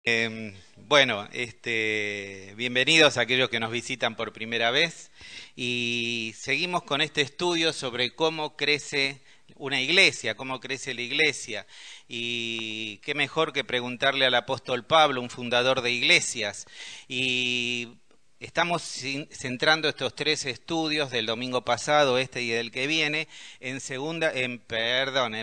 Bienvenidos a aquellos que nos visitan por primera vez y seguimos con este estudio sobre cómo crece una iglesia, cómo crece la iglesia. Y qué mejor que preguntarle al apóstol Pablo, un fundador de iglesias. Y estamos centrando estos tres estudios del domingo pasado, este y del que viene, en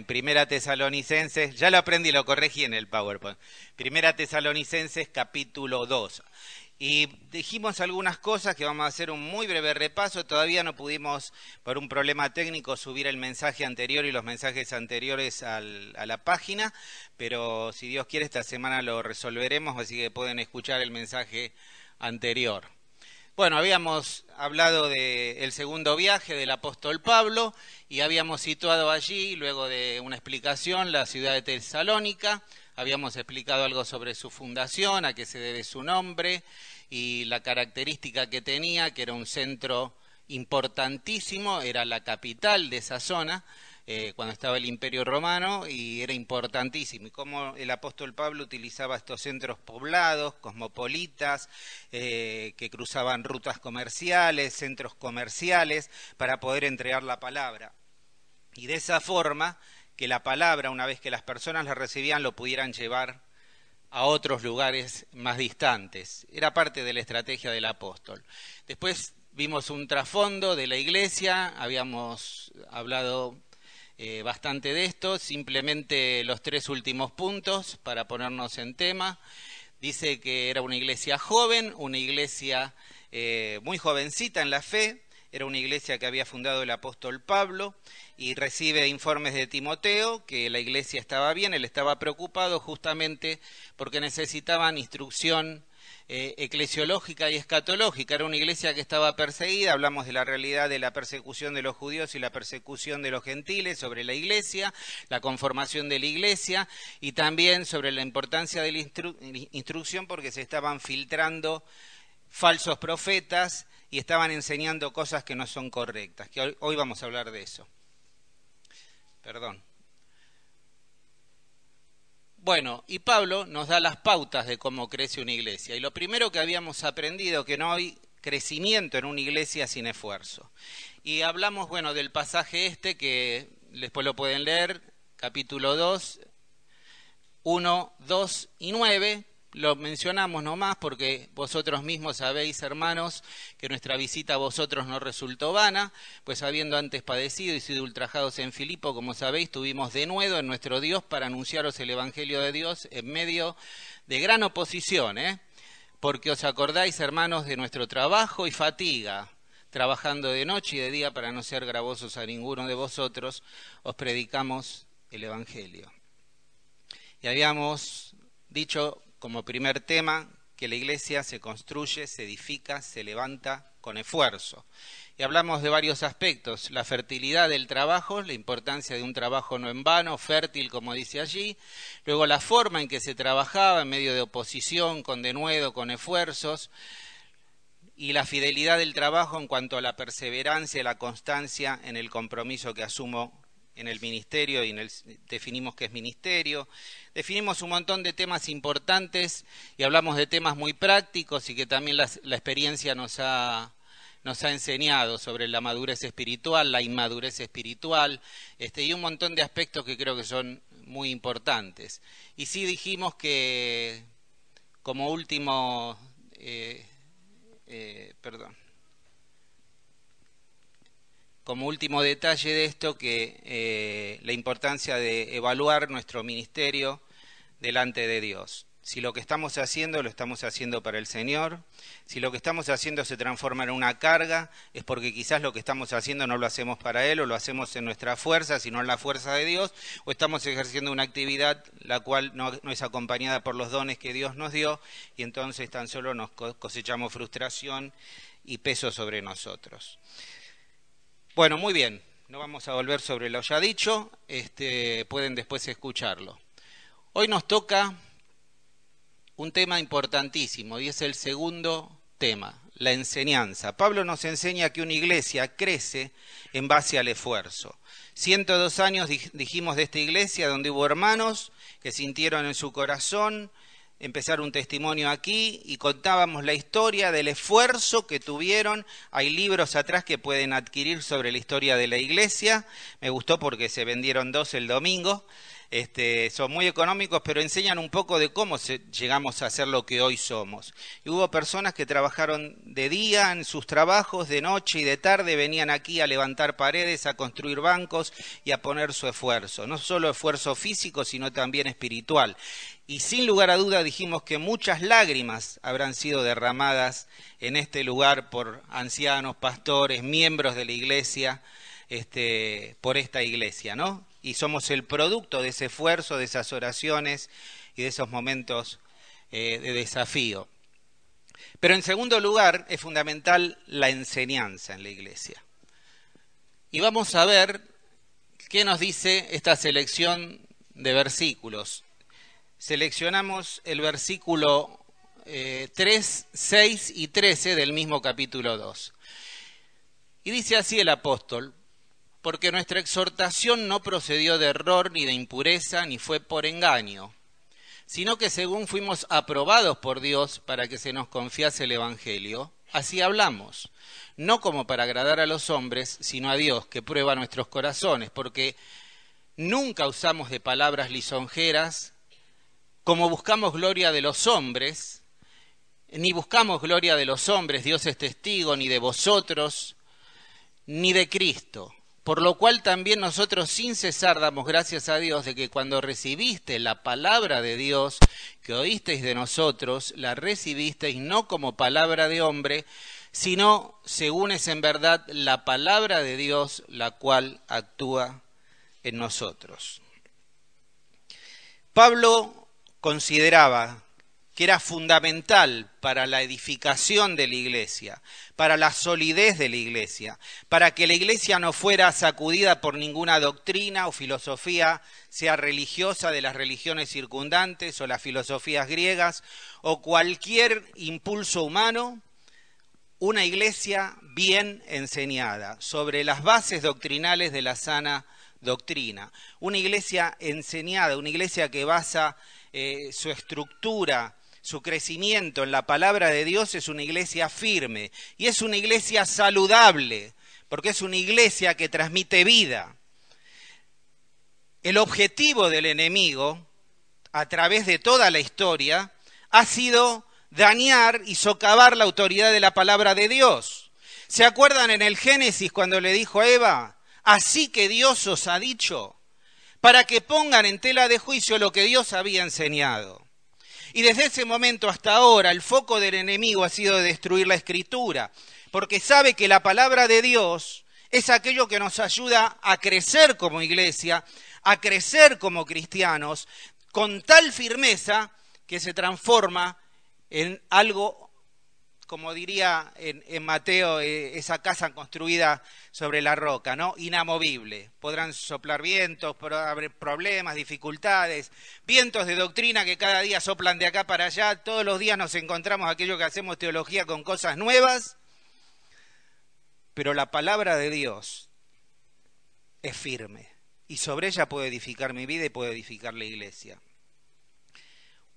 Primera Tesalonicenses, ya lo aprendí, lo corregí en el PowerPoint. Primera Tesalonicenses capítulo 2. Y dijimos algunas cosas que vamos a hacer un muy breve repaso. Todavía no pudimos, por un problema técnico, subir el mensaje anterior y los mensajes anteriores a la página, pero si Dios quiere esta semana lo resolveremos, así que pueden escuchar el mensaje anterior. Bueno, habíamos hablado del segundo viaje del apóstol Pablo y habíamos situado allí, luego de una explicación, la ciudad de Tesalónica. Habíamos explicado algo sobre su fundación, a qué se debe su nombre y la característica que tenía, que era un centro importantísimo, era la capital de esa zona, cuando estaba el Imperio Romano, y era importantísimo. Y cómo el apóstol Pablo utilizaba estos centros poblados, cosmopolitas, que cruzaban rutas comerciales, centros comerciales, para poder entregar la palabra. Y de esa forma, que la palabra, una vez que las personas la recibían, lo pudieran llevar a otros lugares más distantes. Era parte de la estrategia del apóstol. Después vimos un trasfondo de la iglesia, habíamos hablado bastante de esto, simplemente los tres últimos puntos para ponernos en tema. Dice que era una iglesia joven, una iglesia muy jovencita en la fe. Era una iglesia que había fundado el apóstol Pablo y recibe informes de Timoteo que la iglesia estaba bien. Él estaba preocupado justamente porque necesitaban instrucción eclesiológica y escatológica. Era una iglesia que estaba perseguida. Hablamos de la realidad de la persecución de los judíos y la persecución de los gentiles sobre la iglesia, la conformación de la iglesia y también sobre la importancia de la instrucción porque se estaban filtrando falsos profetas y estaban enseñando cosas que no son correctas, que hoy vamos a hablar de eso. Perdón. Bueno, y Pablo nos da las pautas de cómo crece una iglesia. Y lo primero que habíamos aprendido, que no hay crecimiento en una iglesia sin esfuerzo. Y hablamos, bueno, del pasaje este, que después lo pueden leer, capítulo 2, 1, 2 y 9, lo mencionamos nomás porque vosotros mismos sabéis, hermanos, que nuestra visita a vosotros no resultó vana, pues habiendo antes padecido y sido ultrajados en Filipo, como sabéis, tuvimos denuedo en nuestro Dios para anunciaros el Evangelio de Dios en medio de gran oposición, porque os acordáis, hermanos, de nuestro trabajo y fatiga, trabajando de noche y de día para no ser gravosos a ninguno de vosotros, os predicamos el Evangelio. Y habíamos dicho como primer tema que la iglesia se construye, se edifica, se levanta con esfuerzo. Y hablamos de varios aspectos: la fertilidad del trabajo, la importancia de un trabajo no en vano, fértil como dice allí, luego la forma en que se trabajaba en medio de oposición, con denuedo, con esfuerzos, y la fidelidad del trabajo en cuanto a la perseverancia y la constancia en el compromiso que asumo en el ministerio, y definimos qué es ministerio, definimos un montón de temas importantes y hablamos de temas muy prácticos y que también la experiencia nos ha enseñado sobre la madurez espiritual, la inmadurez espiritual, y un montón de aspectos que creo que son muy importantes. Y sí dijimos que como último, como último detalle de esto, que la importancia de evaluar nuestro ministerio delante de Dios. Si lo que estamos haciendo lo estamos haciendo para el Señor, si lo que estamos haciendo se transforma en una carga, es porque quizás lo que estamos haciendo no lo hacemos para Él, o lo hacemos en nuestra fuerza, sino en la fuerza de Dios, o estamos ejerciendo una actividad la cual no es acompañada por los dones que Dios nos dio, y entonces tan solo nos cosechamos frustración y peso sobre nosotros. Bueno, muy bien, no vamos a volver sobre lo ya dicho, pueden después escucharlo. Hoy nos toca un tema importantísimo y es el segundo tema, la enseñanza. Pablo nos enseña que una iglesia crece en base al esfuerzo. 102 años dijimos de esta iglesia, donde hubo hermanos que sintieron en su corazón empezar un testimonio aquí y contábamos la historia del esfuerzo que tuvieron. Hay libros atrás que pueden adquirir sobre la historia de la iglesia. Me gustó porque se vendieron 2 el domingo. Son muy económicos, pero enseñan un poco de cómo llegamos a ser lo que hoy somos. Y hubo personas que trabajaron de día en sus trabajos, de noche y de tarde, venían aquí a levantar paredes, a construir bancos y a poner su esfuerzo. No solo esfuerzo físico, sino también espiritual. Y sin lugar a duda dijimos que muchas lágrimas habrán sido derramadas en este lugar por ancianos, pastores, miembros de la iglesia, por esta iglesia, ¿no? Y somos el producto de ese esfuerzo, de esas oraciones y de esos momentos de desafío. Pero en segundo lugar, es fundamental la enseñanza en la iglesia. Y vamos a ver qué nos dice esta selección de versículos. Seleccionamos el versículo 3, 6 y 13 del mismo capítulo 2. Y dice así el apóstol: porque nuestra exhortación no procedió de error ni de impureza, ni fue por engaño, sino que según fuimos aprobados por Dios para que se nos confiase el Evangelio, así hablamos, no como para agradar a los hombres, sino a Dios, que prueba nuestros corazones, porque nunca usamos de palabras lisonjeras, como buscamos gloria de los hombres, ni buscamos gloria de los hombres, Dios es testigo, ni de vosotros, ni de Cristo. Por lo cual también nosotros sin cesar damos gracias a Dios de que cuando recibiste la palabra de Dios que oísteis de nosotros, la recibisteis no como palabra de hombre, sino según es en verdad la palabra de Dios, la cual actúa en nosotros. Pablo consideraba que era fundamental para la edificación de la iglesia, para la solidez de la iglesia, para que la iglesia no fuera sacudida por ninguna doctrina o filosofía, sea religiosa de las religiones circundantes o las filosofías griegas o cualquier impulso humano, una iglesia bien enseñada sobre las bases doctrinales de la sana doctrina, una iglesia enseñada, una iglesia que basa su estructura, su crecimiento en la palabra de Dios, es una iglesia firme y es una iglesia saludable, porque es una iglesia que transmite vida. El objetivo del enemigo, a través de toda la historia, ha sido dañar y socavar la autoridad de la palabra de Dios. ¿Se acuerdan en el Génesis cuando le dijo a Eva: así que Dios os ha dicho, para que pongan en tela de juicio lo que Dios había enseñado? Y desde ese momento hasta ahora el foco del enemigo ha sido destruir la Escritura, porque sabe que la palabra de Dios es aquello que nos ayuda a crecer como iglesia, a crecer como cristianos, con tal firmeza que se transforma en algo, como diría en Mateo, esa casa construida sobre la roca, ¿no? Inamovible. Podrán soplar vientos, haber problemas, dificultades, vientos de doctrina que cada día soplan de acá para allá. Todos los días nos encontramos aquellos que hacemos teología con cosas nuevas, pero la palabra de Dios es firme y sobre ella puedo edificar mi vida y puedo edificar la iglesia.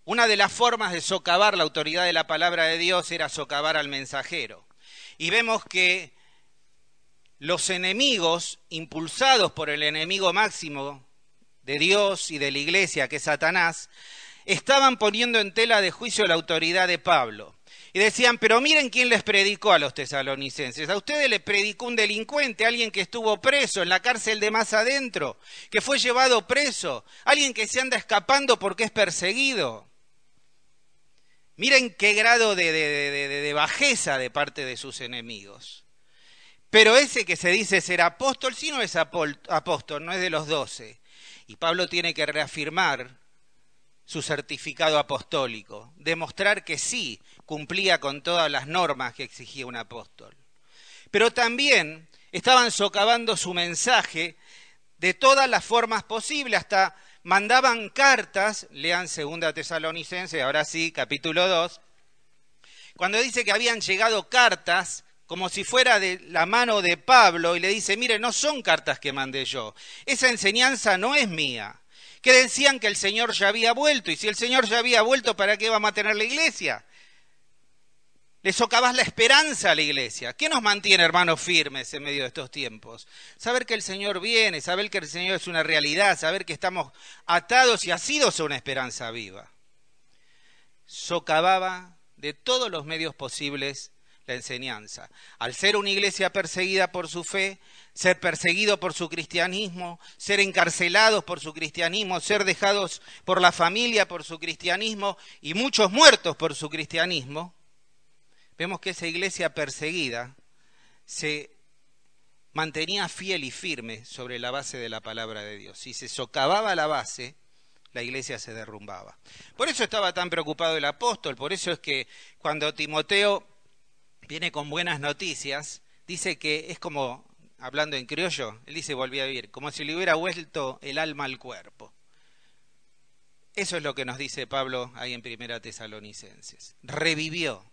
Una de las formas de socavar la autoridad de la palabra de Dios era socavar al mensajero. Y vemos que los enemigos, impulsados por el enemigo máximo de Dios y de la iglesia, que es Satanás, estaban poniendo en tela de juicio la autoridad de Pablo. Y decían: pero miren quién les predicó a los tesalonicenses. A ustedes les predicó un delincuente, alguien que estuvo preso en la cárcel de más adentro, que fue llevado preso, alguien que se anda escapando porque es perseguido. Miren qué grado de bajeza de parte de sus enemigos. Pero ese que se dice ser apóstol, sí no es apóstol, no es de los 12. Y Pablo tiene que reafirmar su certificado apostólico, demostrar que sí cumplía con todas las normas que exigía un apóstol. Pero también estaban socavando su mensaje de todas las formas posibles, hasta mandaban cartas, lean 2 Tesalonicenses, ahora sí, capítulo 2, cuando dice que habían llegado cartas como si fuera de la mano de Pablo, y le dice: mire, no son cartas que mandé yo, esa enseñanza no es mía. que decían que el Señor ya había vuelto, y si el Señor ya había vuelto, ¿para qué vamos a tener la iglesia? Le socavás la esperanza a la iglesia. ¿Qué nos mantiene, hermanos, firmes en medio de estos tiempos? Saber que el Señor viene, saber que el Señor es una realidad, saber que estamos atados y asidos a una esperanza viva. Socavaba de todos los medios posibles la enseñanza. Al ser una iglesia perseguida por su fe, ser perseguido por su cristianismo, ser encarcelados por su cristianismo, ser dejados por la familia por su cristianismo y muchos muertos por su cristianismo, vemos que esa iglesia perseguida se mantenía fiel y firme sobre la base de la palabra de Dios. Si se socavaba la base, la iglesia se derrumbaba. Por eso estaba tan preocupado el apóstol, por eso es que cuando Timoteo viene con buenas noticias, dice que es como, hablando en criollo, él dice volví a vivir, como si le hubiera vuelto el alma al cuerpo. Eso es lo que nos dice Pablo ahí en 1 Tesalonicenses. Revivió.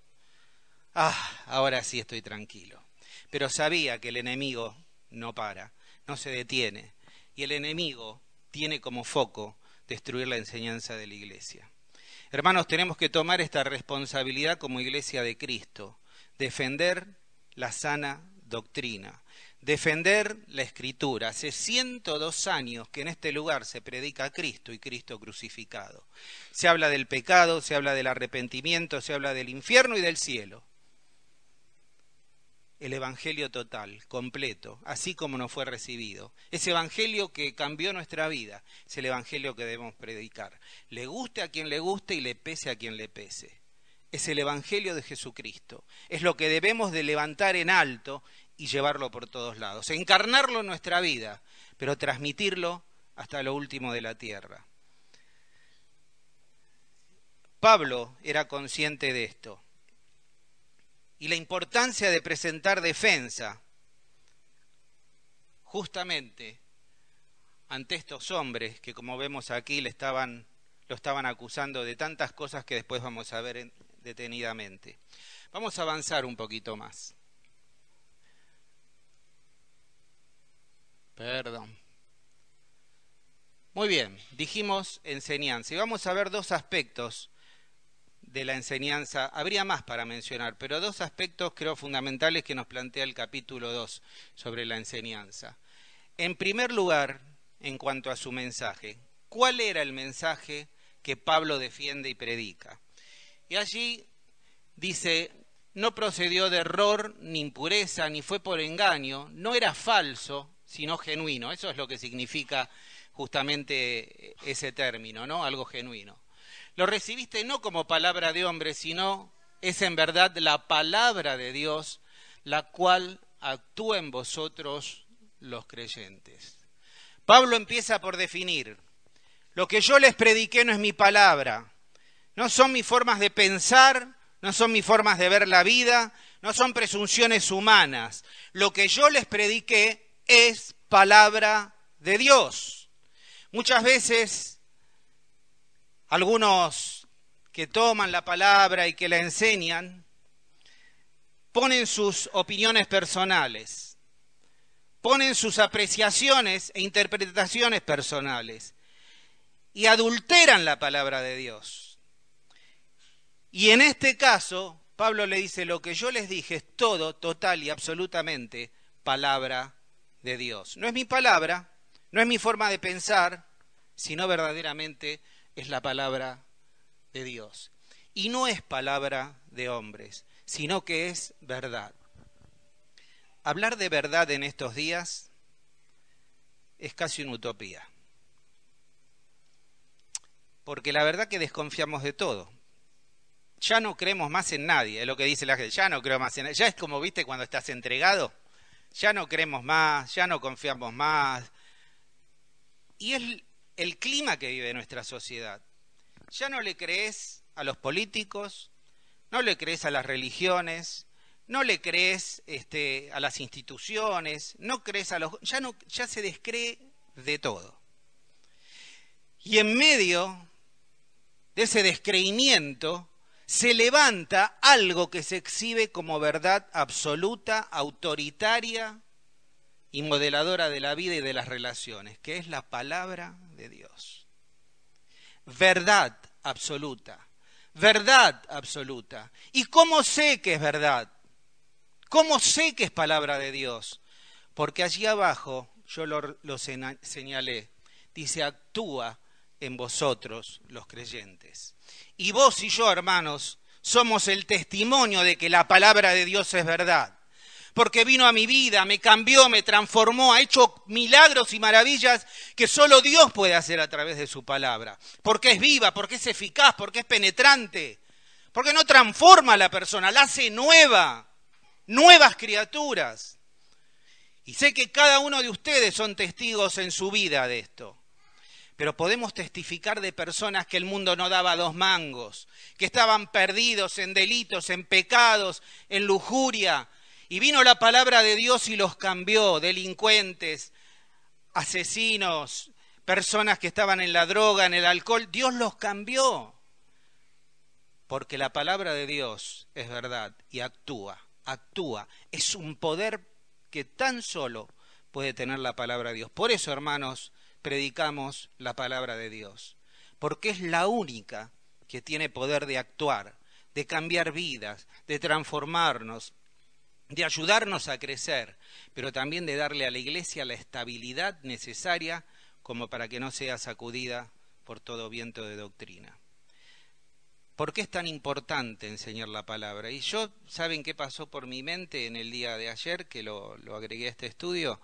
Ahora sí estoy tranquilo. Pero sabía que el enemigo no para, no se detiene. Y el enemigo tiene como foco destruir la enseñanza de la iglesia. Hermanos, tenemos que tomar esta responsabilidad como iglesia de Cristo. Defender la sana doctrina. Defender la Escritura. Hace 102 años que en este lugar se predica a Cristo y Cristo crucificado. Se habla del pecado, se habla del arrepentimiento, se habla del infierno y del cielo. El evangelio total, completo, así como nos fue recibido. Ese evangelio que cambió nuestra vida, es el evangelio que debemos predicar. Le guste a quien le guste y le pese a quien le pese. Es el evangelio de Jesucristo. Es lo que debemos de levantar en alto y llevarlo por todos lados. Encarnarlo en nuestra vida, pero transmitirlo hasta lo último de la tierra. Pablo era consciente de esto. Y la importancia de presentar defensa justamente ante estos hombres que, como vemos aquí, lo estaban acusando de tantas cosas que después vamos a ver detenidamente. Vamos a avanzar un poquito más. Perdón. Muy bien, dijimos enseñanza y vamos a ver dos aspectos de la enseñanza. Habría más para mencionar, pero dos aspectos creo fundamentales que nos plantea el capítulo 2 sobre la enseñanza. En primer lugar, en cuanto a su mensaje, ¿cuál era el mensaje que Pablo defiende y predica? Y allí dice, no procedió de error, ni impureza, ni fue por engaño, no era falso, sino genuino. Eso es lo que significa justamente ese término, ¿no? Algo genuino. Lo recibiste no como palabra de hombre, sino es en verdad la palabra de Dios, la cual actúa en vosotros los creyentes. Pablo empieza por definir, lo que yo les prediqué no es mi palabra, no son mis formas de pensar, no son mis formas de ver la vida, no son presunciones humanas. Lo que yo les prediqué es palabra de Dios. Muchas veces algunos que toman la palabra y que la enseñan, ponen sus opiniones personales, ponen sus apreciaciones e interpretaciones personales y adulteran la palabra de Dios. Y en este caso, Pablo le dice, lo que yo les dije es todo, total y absolutamente palabra de Dios. No es mi palabra, no es mi forma de pensar, sino verdaderamente es la palabra de Dios. Y no es palabra de hombres, sino que es verdad. Hablar de verdad en estos días es casi una utopía. Porque la verdad que desconfiamos de todo. Ya no creemos más en nadie, es lo que dice la gente, ya no creo más en nadie. Ya es como, viste, cuando estás entregado, ya no creemos más, ya no confiamos más. Y es el clima que vive nuestra sociedad. Ya no le crees a los políticos, no le crees a las religiones, no le crees a las instituciones, no crees a los... Ya se descree de todo. Y en medio de ese descreimiento se levanta algo que se exhibe como verdad absoluta, autoritaria y modeladora de la vida y de las relaciones, que es la palabra de Dios. verdad absoluta. Verdad absoluta. ¿Y cómo sé que es verdad? ¿Cómo sé que es palabra de Dios? Porque allí abajo, yo lo señalé, dice, actúa en vosotros los creyentes. Y vos y yo, hermanos, somos el testimonio de que la palabra de Dios es verdad. Porque vino a mi vida, me cambió, me transformó, ha hecho milagros y maravillas que solo Dios puede hacer a través de su palabra. Porque es viva, porque es eficaz, porque es penetrante, porque no transforma a la persona, la hace nueva, nuevas criaturas. Y sé que cada uno de ustedes son testigos en su vida de esto. Pero podemos testificar de personas que el mundo no daba dos mangos, que estaban perdidos en delitos, en pecados, en lujuria. Y vino la palabra de Dios y los cambió, delincuentes, asesinos, personas que estaban en la droga, en el alcohol. Dios los cambió. Porque la palabra de Dios es verdad y actúa. Es un poder que tan solo puede tener la palabra de Dios. Por eso, hermanos, predicamos la palabra de Dios, porque es la única que tiene poder de actuar, de cambiar vidas, de transformarnos, de ayudarnos a crecer, pero también de darle a la iglesia la estabilidad necesaria como para que no sea sacudida por todo viento de doctrina. ¿Por qué es tan importante enseñar la palabra? Y yo, ¿saben qué pasó por mi mente en el día de ayer, que lo agregué a este estudio?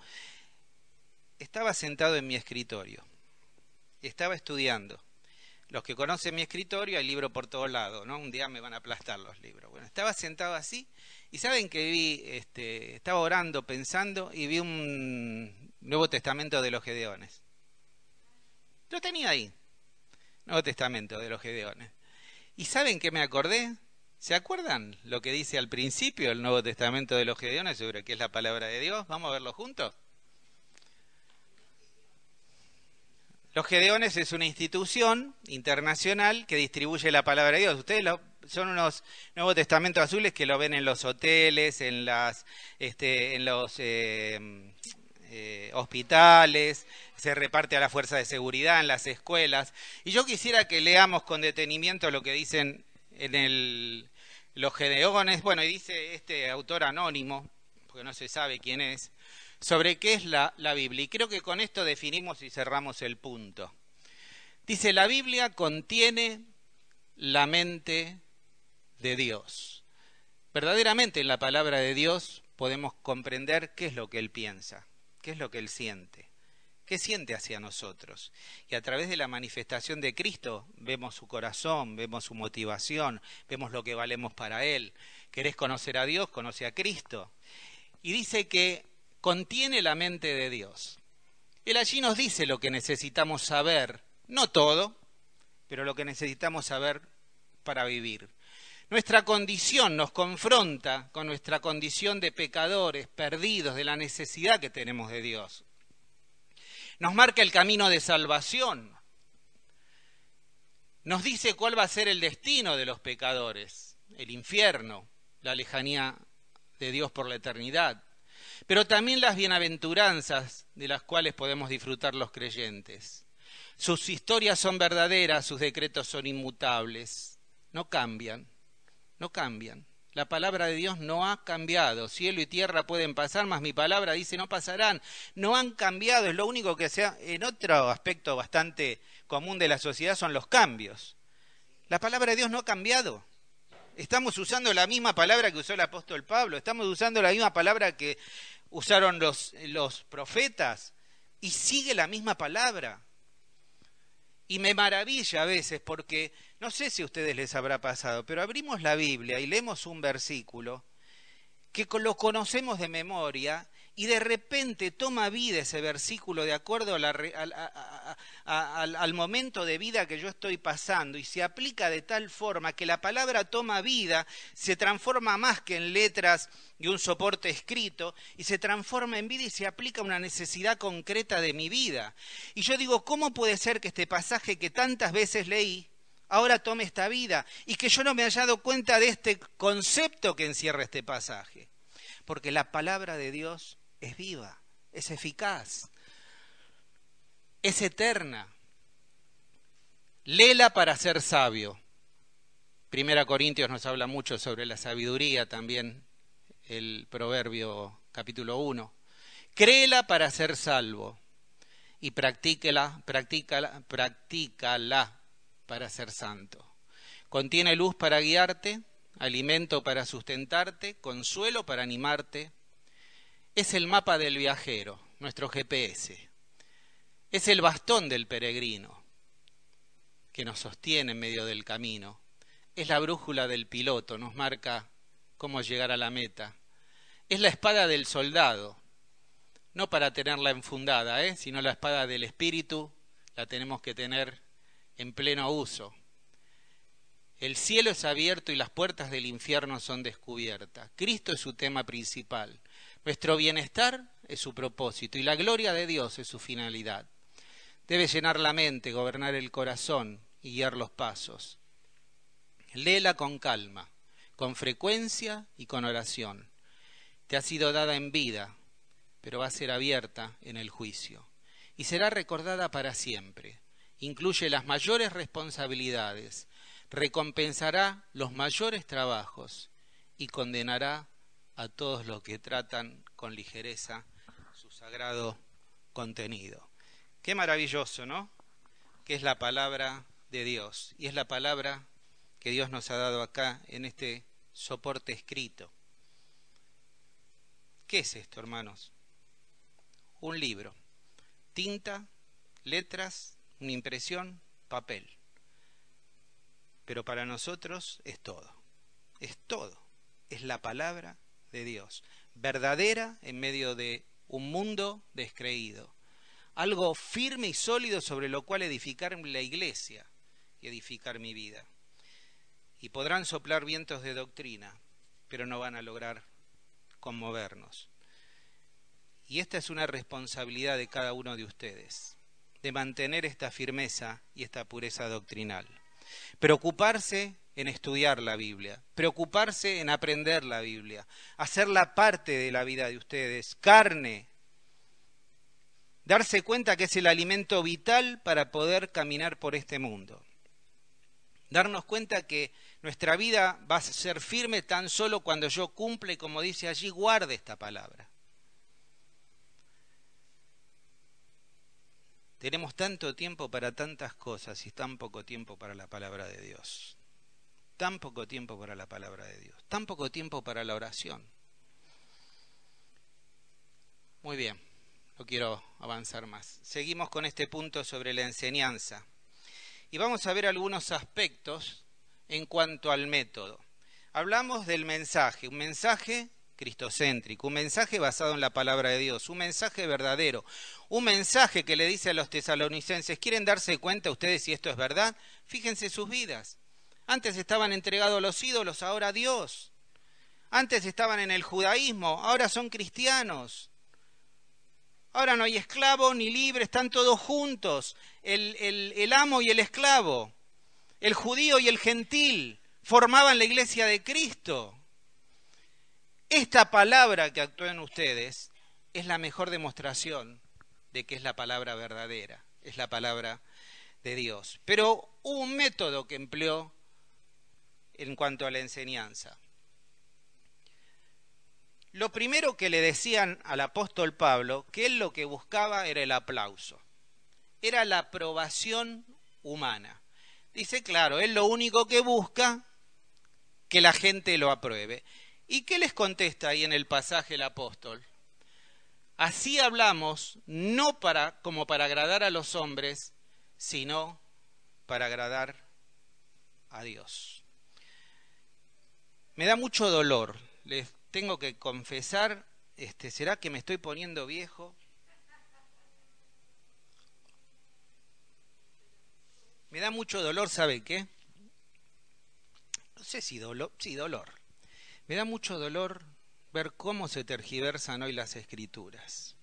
Estaba sentado en mi escritorio, estaba estudiando. Los que conocen mi escritorio, hay libros por todos lados, ¿no? Un día me van a aplastar los libros. Bueno, estaba sentado así y saben que estaba orando, pensando y vi un Nuevo Testamento de los Gedeones. Lo tenía ahí, Nuevo Testamento de los Gedeones. ¿Y saben qué me acordé? ¿Se acuerdan lo que dice al principio el Nuevo Testamento de los Gedeones sobre qué es la palabra de Dios? ¿Vamos a verlo juntos? Los Gedeones es una institución internacional que distribuye la palabra de Dios. Ustedes son unos Nuevos Testamentos azules que lo ven en los hoteles, en los hospitales, se reparte a la fuerza de seguridad, en las escuelas. Y yo quisiera que leamos con detenimiento lo que dicen en los Gedeones. Bueno, y dice este autor anónimo, porque no se sabe quién es, sobre qué es la Biblia. Y creo que con esto definimos y cerramos el punto. Dice, la Biblia contiene la mente de Dios. Verdaderamente en la palabra de Dios podemos comprender qué es lo que Él piensa, qué es lo que Él siente, qué siente hacia nosotros. Y a través de la manifestación de Cristo vemos su corazón, vemos su motivación, vemos lo que valemos para Él. ¿Querés conocer a Dios? Conoce a Cristo. Y dice que contiene la mente de Dios. Él allí nos dice lo que necesitamos saber, no todo, pero lo que necesitamos saber para vivir. Nuestra condición nos confronta con nuestra condición de pecadores, perdidos, de la necesidad que tenemos de Dios. Nos marca el camino de salvación. Nos dice cuál va a ser el destino de los pecadores, el infierno, la lejanía de Dios por la eternidad. Pero también las bienaventuranzas de las cuales podemos disfrutar los creyentes. Sus historias son verdaderas, sus decretos son inmutables, no cambian, no cambian. La palabra de Dios no ha cambiado, cielo y tierra pueden pasar, mas mi palabra dice no pasarán, no han cambiado, es lo único que sea. En otro aspecto bastante común de la sociedad son los cambios. La palabra de Dios no ha cambiado. Estamos usando la misma palabra que usó el apóstol Pablo, estamos usando la misma palabra que usaron los profetas, y sigue la misma palabra. Y me maravilla a veces porque, no sé si a ustedes les habrá pasado, pero abrimos la Biblia y leemos un versículo que lo conocemos de memoria y de repente toma vida ese versículo de acuerdo al momento de vida que yo estoy pasando y se aplica de tal forma que la palabra toma vida, se transforma más que en letras y un soporte escrito y se transforma en vida y se aplica a una necesidad concreta de mi vida. Y yo digo, ¿cómo puede ser que este pasaje que tantas veces leí ahora tome esta vida y que yo no me haya dado cuenta de este concepto que encierra este pasaje? Porque la palabra de Dios es viva, es eficaz, es eterna. Léela para ser sabio. Primera Corintios nos habla mucho sobre la sabiduría, también el Proverbio capítulo 1. Créela para ser salvo y practícala para ser santo. Contiene luz para guiarte, alimento para sustentarte, consuelo para animarte. Es el mapa del viajero, nuestro GPS. Es el bastón del peregrino que nos sostiene en medio del camino. Es la brújula del piloto, nos marca cómo llegar a la meta. Es la espada del soldado, no para tenerla enfundada, sino la espada del espíritu la tenemos que tener en pleno uso. El cielo es abierto y las puertas del infierno son descubiertas. Cristo es su tema principal. Nuestro bienestar es su propósito y la gloria de Dios es su finalidad. Debe llenar la mente, gobernar el corazón y guiar los pasos. Léela con calma, con frecuencia y con oración. Te ha sido dada en vida, pero va a ser abierta en el juicio. Y será recordada para siempre. Incluye las mayores responsabilidades, recompensará los mayores trabajos y condenará a todos los que tratan con ligereza su sagrado contenido. Qué maravilloso, ¿no? Que es la palabra de Dios, y es la palabra que Dios nos ha dado acá en este soporte escrito. ¿Qué es esto, hermanos? Un libro, tinta, letras, una impresión, papel. Pero para nosotros es todo, es la palabra de Dios, verdadera en medio de un mundo descreído, algo firme y sólido sobre lo cual edificar la iglesia y edificar mi vida. Y podrán soplar vientos de doctrina, pero no van a lograr conmovernos. Y esta es una responsabilidad de cada uno de ustedes, de mantener esta firmeza y esta pureza doctrinal. Preocuparse en estudiar la Biblia, preocuparse en aprender la Biblia, hacerla parte de la vida de ustedes, carne, darse cuenta que es el alimento vital para poder caminar por este mundo. Darnos cuenta que nuestra vida va a ser firme tan solo cuando yo cumpla y, como dice allí, guarde esta palabra. Tenemos tanto tiempo para tantas cosas y tan poco tiempo para la palabra de Dios. Tan poco tiempo para la palabra de Dios. Tan poco tiempo para la oración. Muy bien, no quiero avanzar más. Seguimos con este punto sobre la enseñanza. Y vamos a ver algunos aspectos en cuanto al método. Hablamos del mensaje, un mensaje cristocéntrico, un mensaje basado en la palabra de Dios, un mensaje verdadero, un mensaje que le dice a los tesalonicenses, ¿quieren darse cuenta ustedes si esto es verdad? Fíjense sus vidas. Antes estaban entregados a los ídolos, ahora a Dios. Antes estaban en el judaísmo, ahora son cristianos. Ahora no hay esclavo ni libre, están todos juntos, el amo y el esclavo, el judío y el gentil, formaban la iglesia de Cristo. Esta palabra que actúa en ustedes es la mejor demostración de que es la palabra verdadera, es la palabra de Dios. Pero hubo un método que empleó en cuanto a la enseñanza. Lo primero que le decían al apóstol Pablo, que él lo que buscaba era el aplauso, era la aprobación humana. Dice, claro, él lo único que busca, que la gente lo apruebe. ¿Y qué les contesta ahí en el pasaje el apóstol? Así hablamos, no como para agradar a los hombres, sino para agradar a Dios. Me da mucho dolor, les tengo que confesar, ¿será que me estoy poniendo viejo? Me da mucho dolor, ¿sabe qué? No sé si dolor, sí, dolor. Me da mucho dolor ver cómo se tergiversan hoy las escrituras.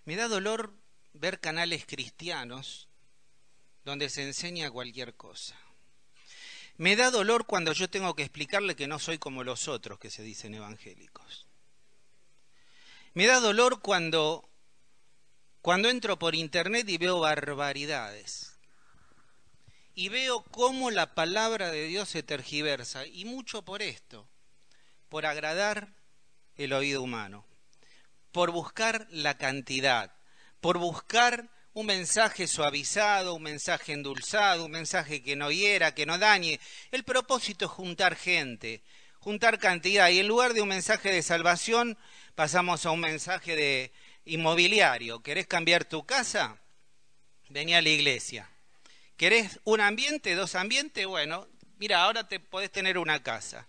Me da dolor ver canales cristianos donde se enseña cualquier cosa. Me da dolor cuando yo tengo que explicarle que no soy como los otros que se dicen evangélicos. Me da dolor cuando entro por internet y veo barbaridades. y veo cómo la palabra de Dios se tergiversa, y mucho por esto, por agradar el oído humano, por buscar la cantidad, por buscar un mensaje suavizado, un mensaje endulzado, un mensaje que no hiera, que no dañe. El propósito es juntar gente, juntar cantidad, y en lugar de un mensaje de salvación pasamos a un mensaje de inmobiliario. ¿Querés cambiar tu casa? Vení a la iglesia. ¿Querés un ambiente, dos ambientes? Bueno, mira, ahora te podés tener una casa.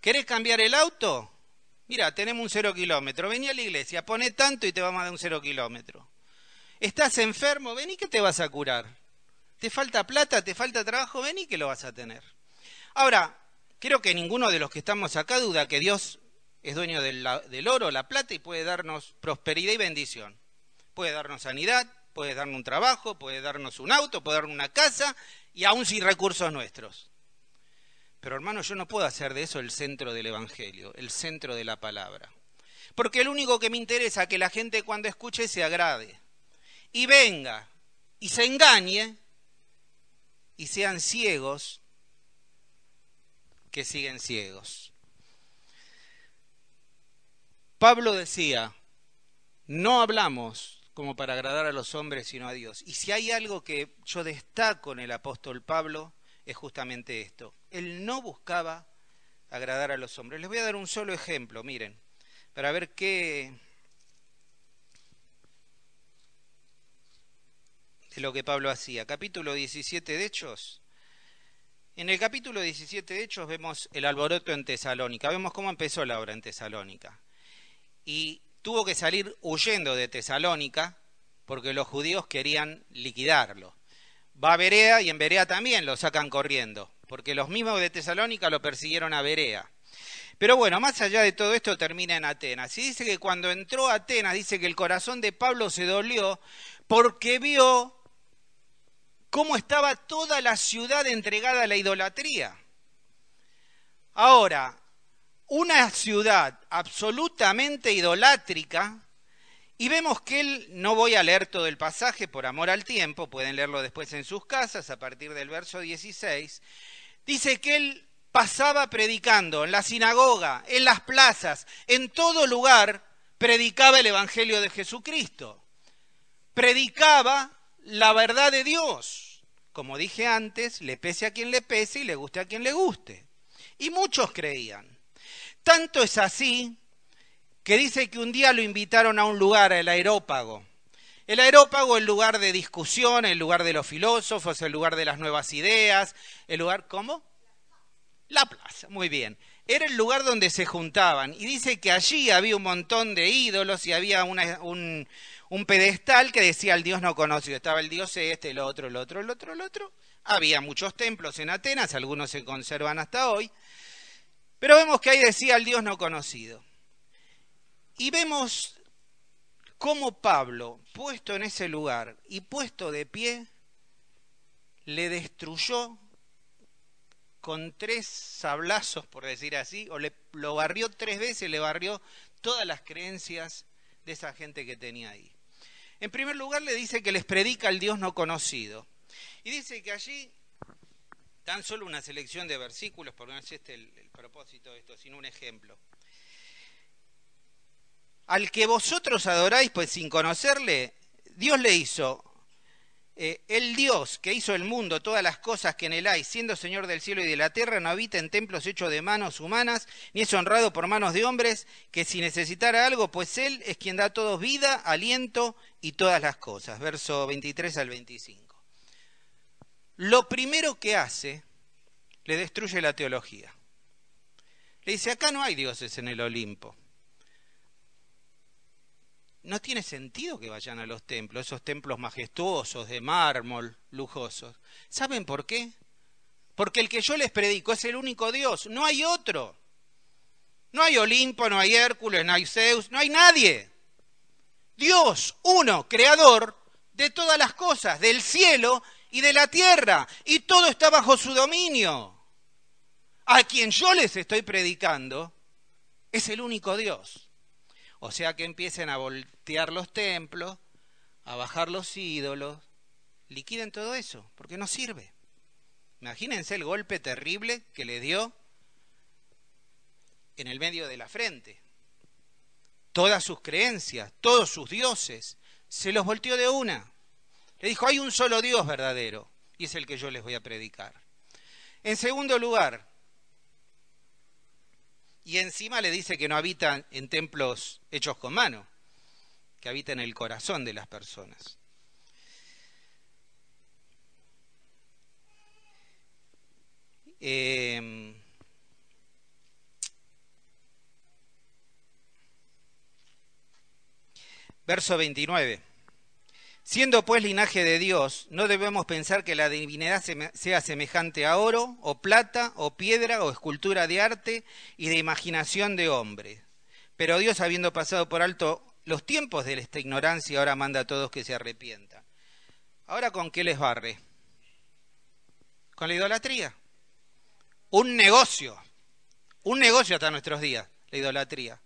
¿Querés cambiar el auto? Mira, tenemos un 0 kilómetro. Vení a la iglesia, poné tanto y te vamos a dar un 0 kilómetro. ¿Estás enfermo? Vení que te vas a curar. ¿Te falta plata? ¿Te falta trabajo? Vení que lo vas a tener. Ahora, creo que ninguno de los que estamos acá duda que Dios es dueño del oro, la plata, y puede darnos prosperidad y bendición. Puede darnos sanidad, puede darnos un trabajo, puede darnos un auto, puede darnos una casa, y aún sin recursos nuestros. Pero hermano, yo no puedo hacer de eso el centro del Evangelio, el centro de la palabra. Porque el único que me interesa es que la gente cuando escuche se agrade, y venga, y se engañe, y sean ciegos que siguen ciegos. Pablo decía, no hablamos como para agradar a los hombres, sino a Dios. Y si hay algo que yo destaco en el apóstol Pablo, es justamente esto. Él no buscaba agradar a los hombres. Les voy a dar un solo ejemplo, miren, para ver qué de lo que Pablo hacía. Capítulo 17 de Hechos. En el capítulo 17 de Hechos vemos el alboroto en Tesalónica. Vemos cómo empezó la obra en Tesalónica. Y tuvo que salir huyendo de Tesalónica porque los judíos querían liquidarlo. Va a Berea y en Berea también lo sacan corriendo, porque los mismos de Tesalónica lo persiguieron a Berea. Pero bueno, más allá de todo esto termina en Atenas. Y dice que cuando entró a Atenas, dice que el corazón de Pablo se dolió porque vio cómo estaba toda la ciudad entregada a la idolatría. Ahora, una ciudad absolutamente idolátrica, y vemos que él, no voy a leer todo el pasaje por amor al tiempo, pueden leerlo después en sus casas a partir del verso 16, dice que él pasaba predicando en la sinagoga, en las plazas, en todo lugar predicaba el Evangelio de Jesucristo, predicaba la verdad de Dios. Como dije antes, le pese a quien le pese y le guste a quien le guste. Y muchos creían. Tanto es así que dice que un día lo invitaron a un lugar, el Areópago. El Areópago es el lugar de discusión, el lugar de los filósofos, el lugar de las nuevas ideas, el lugar, ¿cómo? La plaza, muy bien. Era el lugar donde se juntaban. Y dice que allí había un montón de ídolos y había un pedestal que decía el Dios no conocido. Estaba el Dios este, el otro, el otro, el otro, el otro. Había muchos templos en Atenas, algunos se conservan hasta hoy. Pero vemos que ahí decía el Dios no conocido. Y vemos cómo Pablo, puesto en ese lugar y puesto de pie, le destruyó con 3 sablazos, por decir así, o lo barrió 3 veces, le barrió todas las creencias de esa gente que tenía ahí. En primer lugar le dice que les predica al Dios no conocido. Y dice que allí, tan solo una selección de versículos, porque no es este el propósito de esto, sino un ejemplo. Al que vosotros adoráis, pues sin conocerle, Dios le hizo, el Dios que hizo el mundo, todas las cosas que en él hay, siendo Señor del cielo y de la tierra, no habita en templos hechos de manos humanas, ni es honrado por manos de hombres, que si necesitara algo, pues él es quien da a todos vida, aliento y todas las cosas. Verso 23 al 25. Lo primero que hace, le destruye la teología. Le dice, acá no hay dioses en el Olimpo. No tiene sentido que vayan a los templos, esos templos majestuosos, de mármol, lujosos. ¿Saben por qué? Porque el que yo les predico es el único Dios, no hay otro. No hay Olimpo, no hay Hércules, no hay Zeus, no hay nadie. Dios, uno, creador de todas las cosas, del cielo y de la tierra, y todo está bajo su dominio. A quien yo les estoy predicando es el único Dios. O sea que empiecen a voltear los templos, a bajar los ídolos, liquiden todo eso, porque no sirve. Imagínense el golpe terrible que le dio en el medio de la frente. Todas sus creencias, todos sus dioses, se los volteó de una. Le dijo, hay un solo Dios verdadero, y es el que yo les voy a predicar. En segundo lugar, y encima le dice que no habita en templos hechos con mano, que habita en el corazón de las personas. Verso 29. Siendo pues linaje de Dios, no debemos pensar que la divinidad sea semejante a oro, o plata, o piedra, o escultura de arte y de imaginación de hombre. Pero Dios, habiendo pasado por alto los tiempos de esta ignorancia, ahora manda a todos que se arrepientan. ¿Ahora con qué les barre? Con la idolatría. Un negocio hasta nuestros días, la idolatría.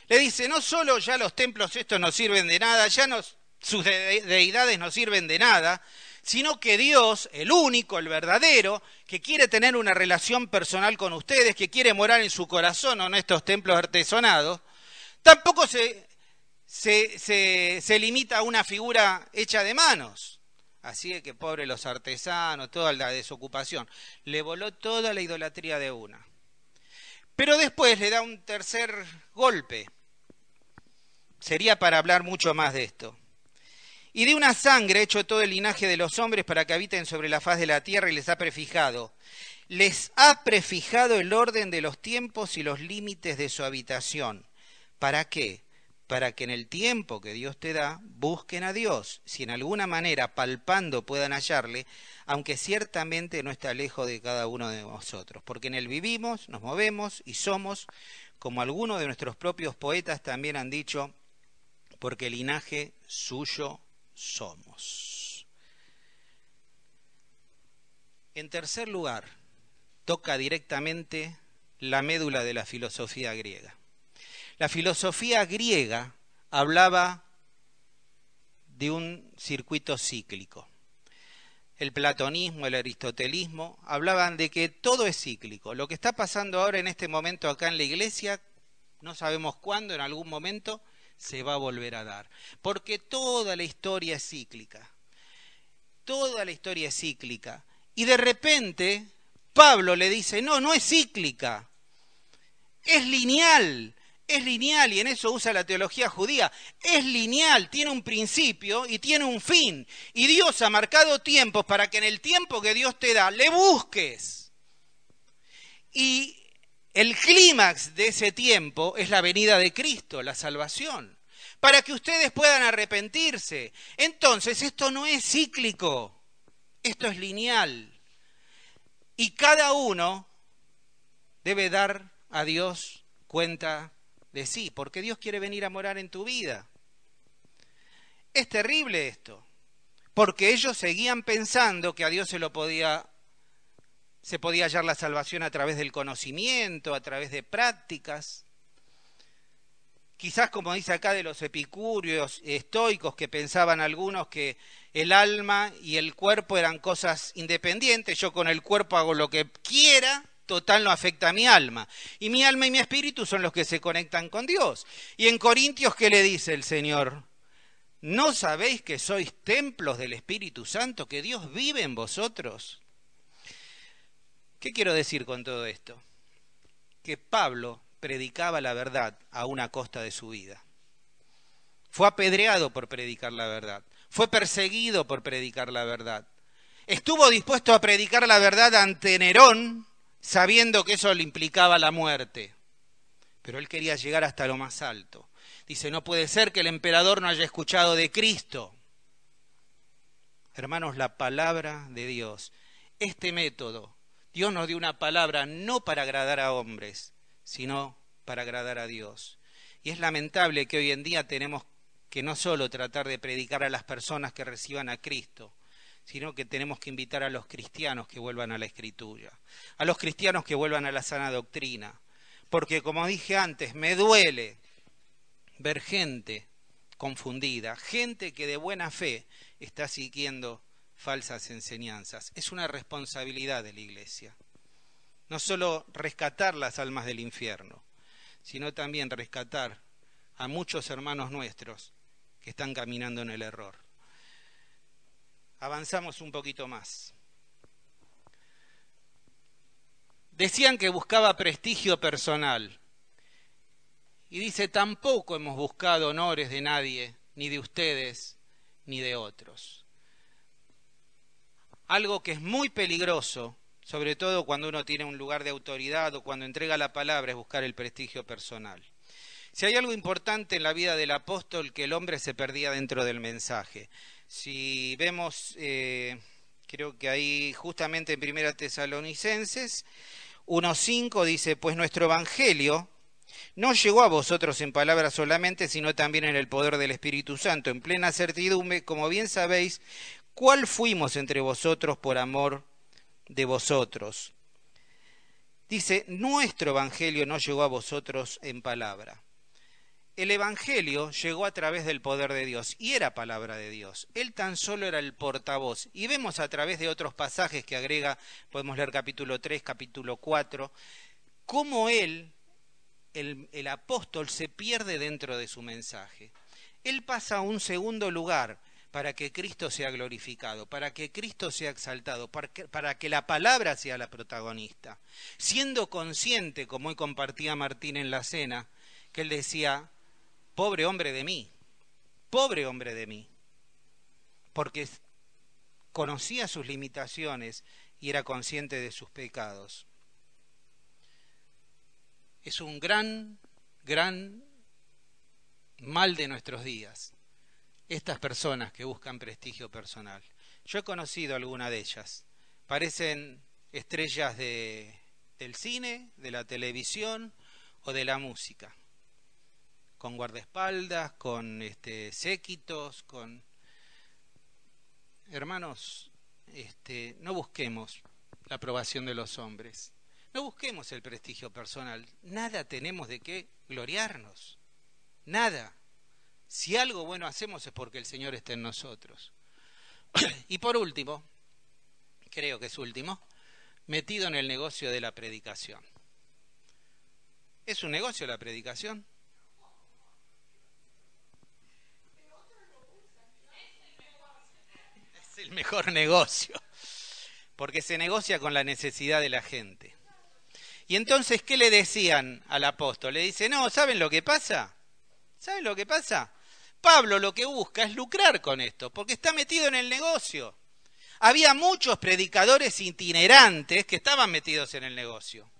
Le dice, no solo ya los templos estos no sirven de nada, ya sus deidades no sirven de nada, sino que Dios, el único, el verdadero, que quiere tener una relación personal con ustedes, que quiere morar en su corazón, no en estos templos artesonados, tampoco se limita a una figura hecha de manos. Así es que pobre los artesanos, toda la desocupación. Le voló toda la idolatría de una. Pero después le da un tercer golpe. Sería para hablar mucho más de esto. Y de una sangre hecho todo el linaje de los hombres para que habiten sobre la faz de la tierra y les ha prefijado el orden de los tiempos y los límites de su habitación. ¿Para qué? Para que en el tiempo que Dios te da, busquen a Dios, si en alguna manera palpando puedan hallarle, aunque ciertamente no está lejos de cada uno de nosotros, porque en él vivimos, nos movemos y somos, como algunos de nuestros propios poetas también han dicho, porque linaje suyo somos. En tercer lugar, toca directamente la médula de la filosofía griega. La filosofía griega hablaba de un circuito cíclico. El platonismo, el aristotelismo, hablaban de que todo es cíclico. Lo que está pasando ahora en este momento acá en la iglesia, no sabemos cuándo, en algún momento, se va a volver a dar. Porque toda la historia es cíclica. Toda la historia es cíclica. Y de repente, Pablo le dice, no es cíclica. Es lineal. Es lineal, y en eso usa la teología judía. Es lineal, tiene un principio y tiene un fin. Y Dios ha marcado tiempos para que en el tiempo que Dios te da, le busques. Y el clímax de ese tiempo es la venida de Cristo, la salvación, para que ustedes puedan arrepentirse. Entonces, esto no es cíclico, esto es lineal. Y cada uno debe dar a Dios cuenta de sí, porque Dios quiere venir a morar en tu vida. Es terrible esto, porque ellos seguían pensando que a Dios se podía hallar la salvación a través del conocimiento, a través de prácticas. Quizás, como dice acá, de los epicúreos estoicos, que pensaban algunos que el alma y el cuerpo eran cosas independientes. Yo con el cuerpo hago lo que quiera, total no afecta a mi alma. Y mi alma y mi espíritu son los que se conectan con Dios. Y en Corintios, ¿qué le dice el Señor? ¿No sabéis que sois templos del Espíritu Santo, que Dios vive en vosotros? ¿Qué quiero decir con todo esto? Que Pablo predicaba la verdad a una costa de su vida. Fue apedreado por predicar la verdad. Fue perseguido por predicar la verdad. Estuvo dispuesto a predicar la verdad ante Nerón, sabiendo que eso le implicaba la muerte. Pero él quería llegar hasta lo más alto. Dice, no puede ser que el emperador no haya escuchado de Cristo. Hermanos, la palabra de Dios, este método, Dios nos dio una palabra no para agradar a hombres, sino para agradar a Dios. Y es lamentable que hoy en día tenemos que no solo tratar de predicar a las personas que reciban a Cristo, sino que tenemos que invitar a los cristianos que vuelvan a la Escritura, a los cristianos que vuelvan a la sana doctrina. Porque, como dije antes, me duele ver gente confundida, gente que de buena fe está siguiendo falsas enseñanzas. Es una responsabilidad de la Iglesia. No solo rescatar las almas del infierno, sino también rescatar a muchos hermanos nuestros que están caminando en el error. Avanzamos un poquito más. Decían que buscaba prestigio personal. Y dice, tampoco hemos buscado honores de nadie, ni de ustedes, ni de otros. Algo que es muy peligroso, sobre todo cuando uno tiene un lugar de autoridad o cuando entrega la palabra, es buscar el prestigio personal. Si hay algo importante en la vida del apóstol, que el hombre se perdía dentro del mensaje. Si vemos, creo que ahí justamente en 1 Tesalonicenses 1:5 dice, pues nuestro evangelio no llegó a vosotros en palabras solamente, sino también en el poder del Espíritu Santo, en plena certidumbre, como bien sabéis, cuál fuimos entre vosotros por amor de vosotros. Dice, nuestro evangelio no llegó a vosotros en palabra. El evangelio llegó a través del poder de Dios y era palabra de Dios. Él tan solo era el portavoz. Y vemos a través de otros pasajes que agrega, podemos leer capítulo 3, capítulo 4, cómo él, el apóstol, se pierde dentro de su mensaje. Él pasa a un segundo lugar para que Cristo sea glorificado, para que Cristo sea exaltado, para que la palabra sea la protagonista. Siendo consciente, como hoy compartía Martín en la cena, que él decía, pobre hombre de mí, porque conocía sus limitaciones y era consciente de sus pecados. Es un gran mal de nuestros días, estas personas que buscan prestigio personal. Yo he conocido alguna de ellas, parecen estrellas del cine, de la televisión o de la música, con guardaespaldas, con séquitos, con... Hermanos, no busquemos la aprobación de los hombres, no busquemos el prestigio personal, nada tenemos de qué gloriarnos, nada. Si algo bueno hacemos es porque el Señor está en nosotros. Y por último, creo que es último, metido en el negocio de la predicación. ¿Es un negocio la predicación? Es el mejor negocio, porque se negocia con la necesidad de la gente. Y entonces, ¿qué le decían al apóstol? Le dice, no, ¿saben lo que pasa? ¿Saben lo que pasa? Pablo lo que busca es lucrar con esto, porque está metido en el negocio. Había muchos predicadores itinerantes que estaban metidos en el negocio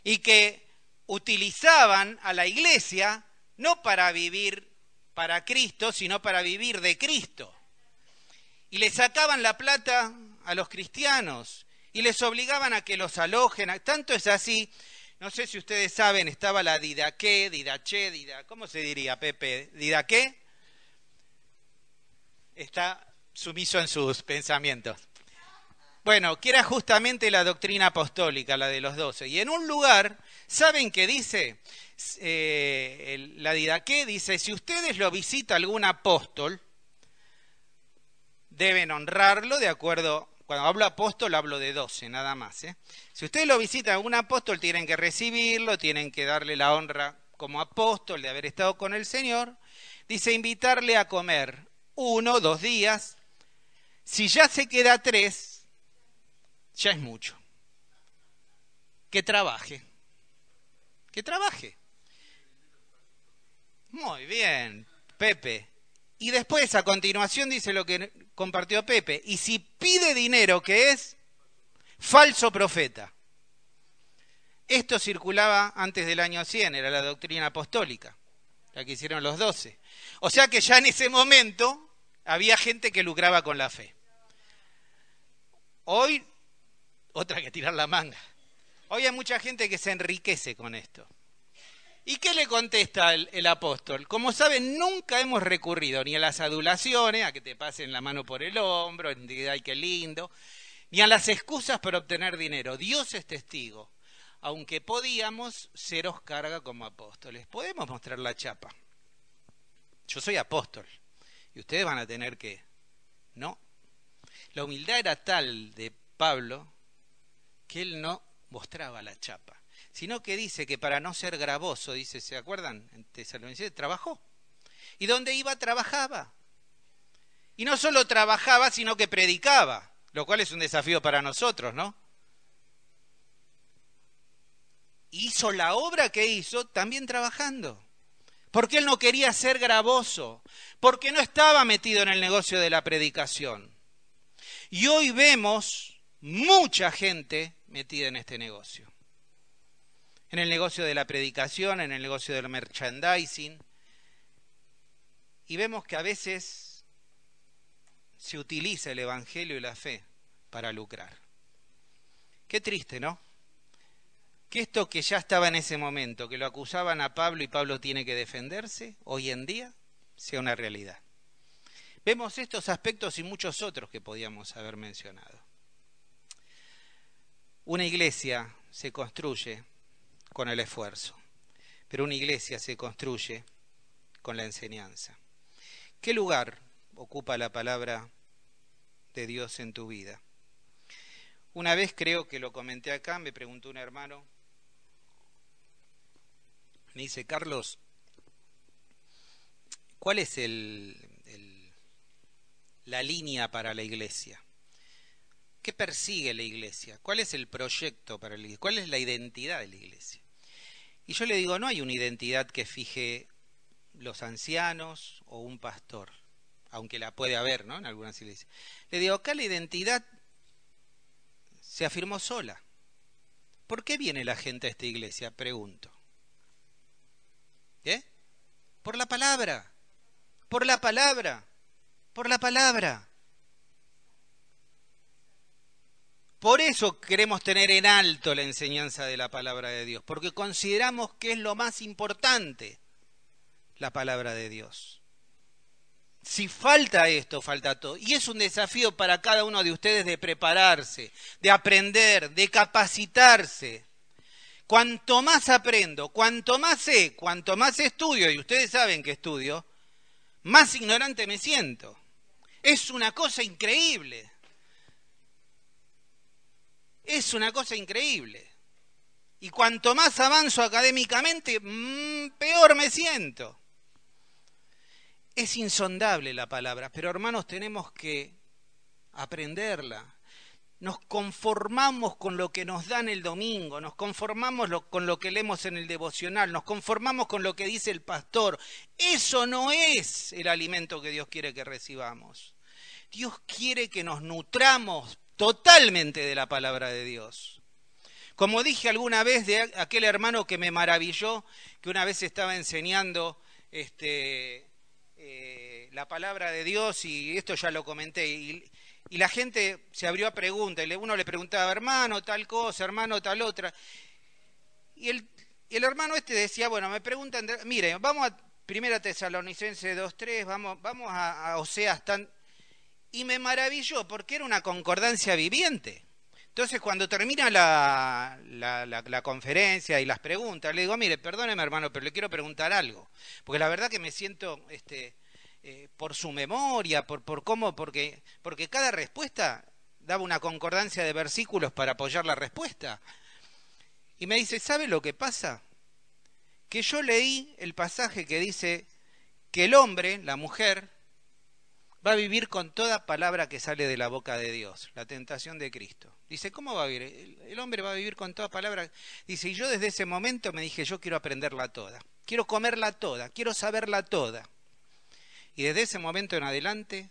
y que utilizaban a la iglesia no para vivir para Cristo, sino para vivir de Cristo. Y le sacaban la plata a los cristianos y les obligaban a que los alojen. Tanto es así, no sé si ustedes saben, estaba la Didaché, ¿cómo se diría, Pepe? ¿Didaché? Está sumiso en sus pensamientos. Bueno, que era justamente la doctrina apostólica, la de los 12. Y en un lugar, ¿saben qué dice? La Didaché dice, si ustedes lo visita algún apóstol, deben honrarlo de acuerdo, cuando hablo apóstol hablo de 12, nada más. Si ustedes lo visitan algún apóstol, tienen que recibirlo, tienen que darle la honra como apóstol de haber estado con el Señor. Dice, invitarle a comer 1 o 2 días. Si ya se queda 3, ya es mucho. Que trabaje. Muy bien, Pepe. Y después, a continuación, dice lo que compartió Pepe. Y si pide dinero, ¿qué es? Falso profeta. Esto circulaba antes del año 100, era la doctrina apostólica, la que hicieron los 12. O sea que ya en ese momento había gente que lucraba con la fe. Hoy, otra que tirar la manga. Hoy hay mucha gente que se enriquece con esto. ¿Y qué le contesta el apóstol? Como saben, nunca hemos recurrido ni a las adulaciones, a que te pasen la mano por el hombro, ay, qué lindo, ni a las excusas para obtener dinero. Dios es testigo. Aunque podíamos, seros carga como apóstoles. Podemos mostrar la chapa. Yo soy apóstol. Y ustedes van a tener que... No. La humildad era tal de Pablo que él no mostraba la chapa, sino que dice que para no ser gravoso, dice, ¿se acuerdan? En Tesalonicenses trabajó. Y donde iba, trabajaba. Y no solo trabajaba, sino que predicaba, lo cual es un desafío para nosotros, ¿no? Hizo la obra que hizo también trabajando. Porque él no quería ser gravoso, porque no estaba metido en el negocio de la predicación. Y hoy vemos mucha gente metida en este negocio. En el negocio de la predicación, en el negocio del merchandising. Y vemos que a veces se utiliza el evangelio y la fe para lucrar. Qué triste, ¿no? Que esto que ya estaba en ese momento, que lo acusaban a Pablo y Pablo tiene que defenderse, hoy en día sea una realidad. Vemos estos aspectos y muchos otros que podíamos haber mencionado. Una iglesia se construye con el esfuerzo, pero una iglesia se construye con la enseñanza. ¿Qué lugar ocupa la palabra de Dios en tu vida? Una vez creo que lo comenté acá, me preguntó un hermano, me dice, Carlos, ¿cuál es la línea para la iglesia? ¿Qué persigue la iglesia? ¿Cuál es el proyecto para la iglesia? ¿Cuál es la identidad de la iglesia? Y yo le digo, no hay una identidad que fije los ancianos o un pastor, aunque la puede haber, ¿no? En algunas iglesias. Le digo, acá la identidad se afirmó sola. ¿Por qué viene la gente a esta iglesia? Pregunto. ¿Eh? Por la palabra. Por la palabra. Por la palabra. Por eso queremos tener en alto la enseñanza de la palabra de Dios, porque consideramos que es lo más importante, la palabra de Dios. Si falta esto, falta todo. Y es un desafío para cada uno de ustedes de prepararse, de aprender, de capacitarse. Cuanto más aprendo, cuanto más sé, cuanto más estudio, y ustedes saben que estudio, más ignorante me siento. Es una cosa increíble. Es una cosa increíble. Y cuanto más avanzo académicamente, peor me siento. Es insondable la palabra, pero hermanos, tenemos que aprenderla. Nos conformamos con lo que nos dan el domingo, nos conformamos con lo que leemos en el devocional, nos conformamos con lo que dice el pastor. Eso no es el alimento que Dios quiere que recibamos. Dios quiere que nos nutramos totalmente de la palabra de Dios. Como dije alguna vez de aquel hermano que me maravilló, que una vez estaba enseñando la palabra de Dios, y esto ya lo comenté, y la gente se abrió a preguntas, y uno le preguntaba, hermano, tal cosa, hermano, tal otra, y el hermano decía, bueno, me preguntan, mire, vamos a 1 Tesalonicenses 2:3, vamos a Oseas, y me maravilló, porque era una concordancia viviente. Entonces, cuando termina la conferencia y las preguntas, le digo, mire, perdóneme, hermano, pero le quiero preguntar algo, porque la verdad que me siento por su memoria, por cómo, porque cada respuesta daba una concordancia de versículos para apoyar la respuesta. Y me dice, ¿sabe lo que pasa? Que yo leí el pasaje que dice que el hombre, la mujer, va a vivir con toda palabra que sale de la boca de Dios, la tentación de Cristo. Dice, ¿cómo va a vivir? El hombre va a vivir con toda palabra. Dice, y yo desde ese momento me dije, yo quiero aprenderla toda, quiero comerla toda, quiero saberla toda. Y desde ese momento en adelante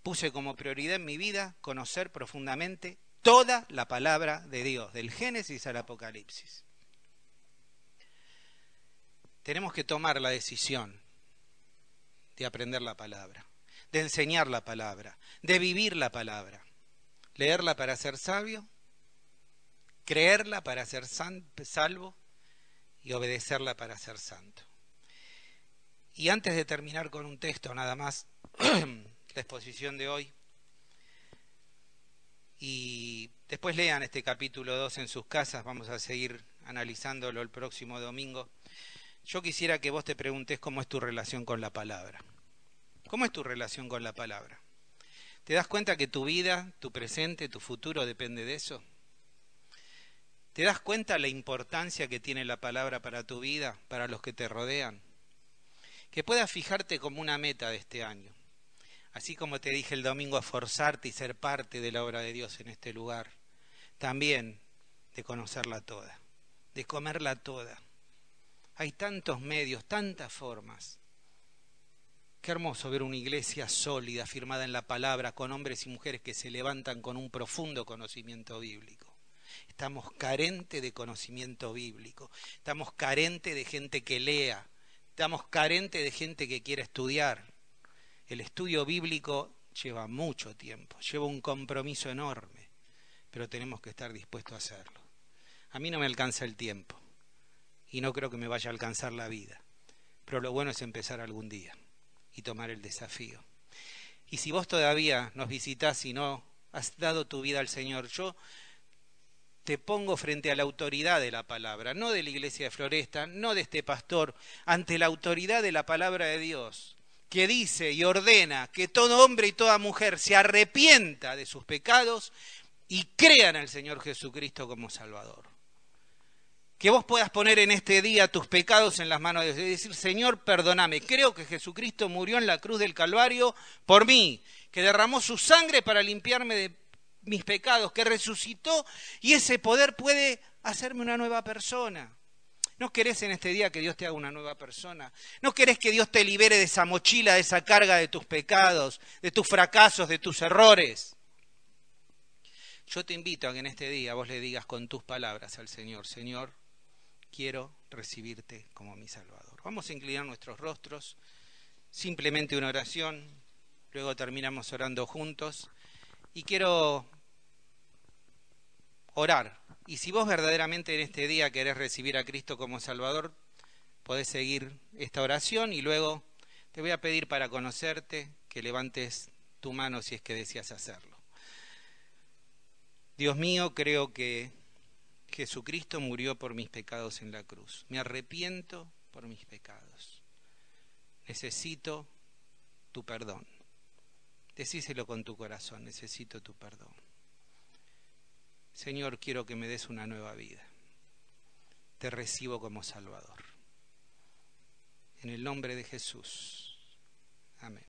puse como prioridad en mi vida conocer profundamente toda la palabra de Dios, del Génesis al Apocalipsis. Tenemos que tomar la decisión de aprender la palabra, de enseñar la palabra, de vivir la palabra, leerla para ser sabio, creerla para ser salvo y obedecerla para ser santo. Y antes de terminar con un texto nada más, la exposición de hoy, y después lean este capítulo 2 en sus casas, vamos a seguir analizándolo el próximo domingo. Yo quisiera que vos te preguntes cómo es tu relación con la palabra. ¿Cómo es tu relación con la palabra? ¿Te das cuenta que tu vida, tu presente, tu futuro depende de eso? ¿Te das cuenta la importancia que tiene la palabra para tu vida, para los que te rodean? Que puedas fijarte como una meta de este año. Así como te dije el domingo, esforzarte y ser parte de la obra de Dios en este lugar. También de conocerla toda, de comerla toda. Hay tantos medios, tantas formas. Qué hermoso ver una iglesia sólida, firmada en la palabra, con hombres y mujeres que se levantan con un profundo conocimiento bíblico. Estamos carentes de conocimiento bíblico, estamos carentes de gente que lea, estamos carentes de gente que quiera estudiar. El estudio bíblico lleva mucho tiempo, lleva un compromiso enorme, pero tenemos que estar dispuestos a hacerlo. A mí no me alcanza el tiempo y no creo que me vaya a alcanzar la vida, pero lo bueno es empezar algún día y tomar el desafío. Y si vos todavía nos visitás y no has dado tu vida al Señor, yo te pongo frente a la autoridad de la palabra, no de la iglesia de Floresta, no de este pastor, ante la autoridad de la palabra de Dios, que dice y ordena que todo hombre y toda mujer se arrepienta de sus pecados y crea en el Señor Jesucristo como Salvador. Que vos puedas poner en este día tus pecados en las manos de Dios y decir, Señor, perdóname, creo que Jesucristo murió en la cruz del Calvario por mí, que derramó su sangre para limpiarme de mis pecados, que resucitó y ese poder puede hacerme una nueva persona. ¿No querés en este día que Dios te haga una nueva persona? ¿No querés que Dios te libere de esa mochila, de esa carga de tus pecados, de tus fracasos, de tus errores? Yo te invito a que en este día vos le digas con tus palabras al Señor, Señor, quiero recibirte como mi Salvador. Vamos a inclinar nuestros rostros, simplemente una oración, luego terminamos orando juntos y quiero orar. Y si vos verdaderamente en este día querés recibir a Cristo como Salvador, podés seguir esta oración y luego te voy a pedir para conocerte que levantes tu mano si es que deseas hacerlo. Dios mío, creo que Jesucristo murió por mis pecados en la cruz. Me arrepiento por mis pecados. Necesito tu perdón. Decíselo con tu corazón, necesito tu perdón. Señor, quiero que me des una nueva vida. Te recibo como Salvador. En el nombre de Jesús. Amén.